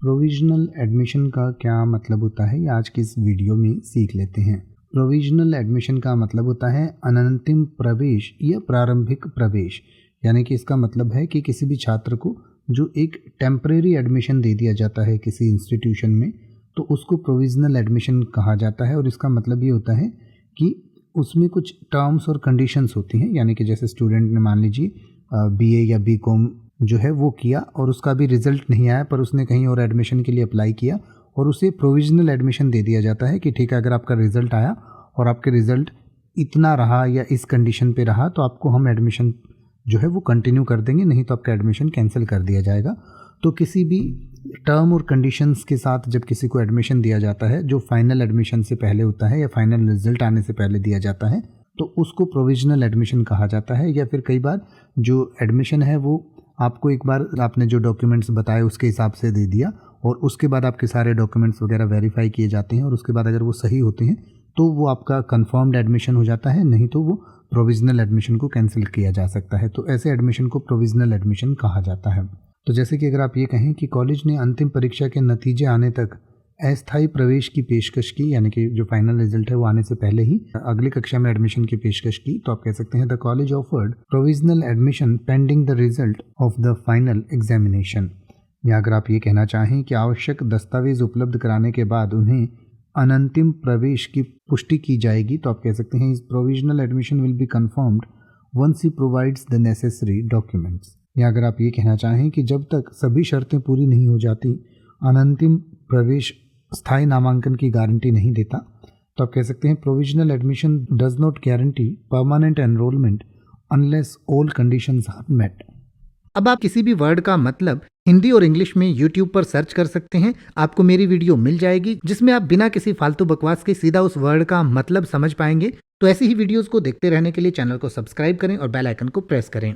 Provisional admission का क्या मतलब होता है, ये आज की इस वीडियो में सीख लेते हैं। प्रोविजनल एडमिशन का मतलब होता है अनंतिम प्रवेश या प्रारंभिक प्रवेश, यानी कि इसका मतलब है कि किसी भी छात्र को जो एक टेम्परेरी एडमिशन दे दिया जाता है किसी इंस्टीट्यूशन में, तो उसको प्रोविजनल एडमिशन कहा जाता है। और इसका मतलब ये होता है कि उसमें कुछ टर्म्स और कंडीशंस होती हैं, यानी कि जैसे स्टूडेंट ने मान लीजिए बीए या बीकॉम जो है वो किया और उसका भी रिज़ल्ट नहीं आया, पर उसने कहीं और एडमिशन के लिए अप्लाई किया और उसे प्रोविजनल एडमिशन दे दिया जाता है कि ठीक है, अगर आपका रिज़ल्ट आया और आपके रिज़ल्ट इतना रहा या इस कंडीशन पे रहा तो आपको हम एडमिशन जो है वो कंटिन्यू कर देंगे, नहीं तो आपका एडमिशन कैंसिल कर दिया जाएगा। तो किसी भी टर्म और कंडीशंस के साथ जब किसी को एडमिशन दिया जाता है जो फाइनल एडमिशन से पहले होता है या फाइनल रिजल्ट आने से पहले दिया जाता है, तो उसको प्रोविजनल एडमिशन कहा जाता है। या फिर कई बार जो एडमिशन है वो आपको एक बार आपने जो डॉक्यूमेंट्स बताए उसके हिसाब से दे दिया और उसके बाद आपके सारे डॉक्यूमेंट्स वगैरह वेरीफाई किए जाते हैं और उसके बाद अगर वो सही होते हैं तो वो आपका कंफर्म्ड एडमिशन हो जाता है, नहीं तो वो प्रोविजनल एडमिशन को कैंसिल किया जा सकता है। तो ऐसे एडमिशन को प्रोविजनल एडमिशन कहा जाता है। तो जैसे कि अगर आप ये कहें कि कॉलेज ने अंतिम परीक्षा के नतीजे आने तक अस्थायी प्रवेश की पेशकश की, यानी कि जो फाइनल रिजल्ट है वो आने से पहले ही अगली कक्षा में एडमिशन की पेशकश की, तो आप कह सकते हैं the college offered provisional admission pending the result of the final examination. या अगर आप ये कहना चाहें कि आवश्यक दस्तावेज उपलब्ध कराने के बाद उन्हें अनंतिम प्रवेश की पुष्टि की जाएगी, तो आप कह सकते हैं इस provisional admission will be confirmed once he provides the necessary documents. या अगर आप ये कहना चाहें कि जब तक सभी शर्तें पूरी नहीं हो जाती अनंतिम प्रवेश स्थायी नामांकन की गारंटी नहीं देता, तो आप कह सकते हैं provisional admission does not guarantee permanent enrolment unless all conditions are met. अब आप किसी भी वर्ड का मतलब हिंदी और इंग्लिश में YouTube पर सर्च कर सकते हैं, आपको मेरी वीडियो मिल जाएगी जिसमें आप बिना किसी फालतू बकवास के सीधा उस वर्ड का मतलब समझ पाएंगे। तो ऐसी ही वीडियोस को देखते रहने के लिए चैनल को सब्सक्राइब करें और बेल आइकन को प्रेस करें।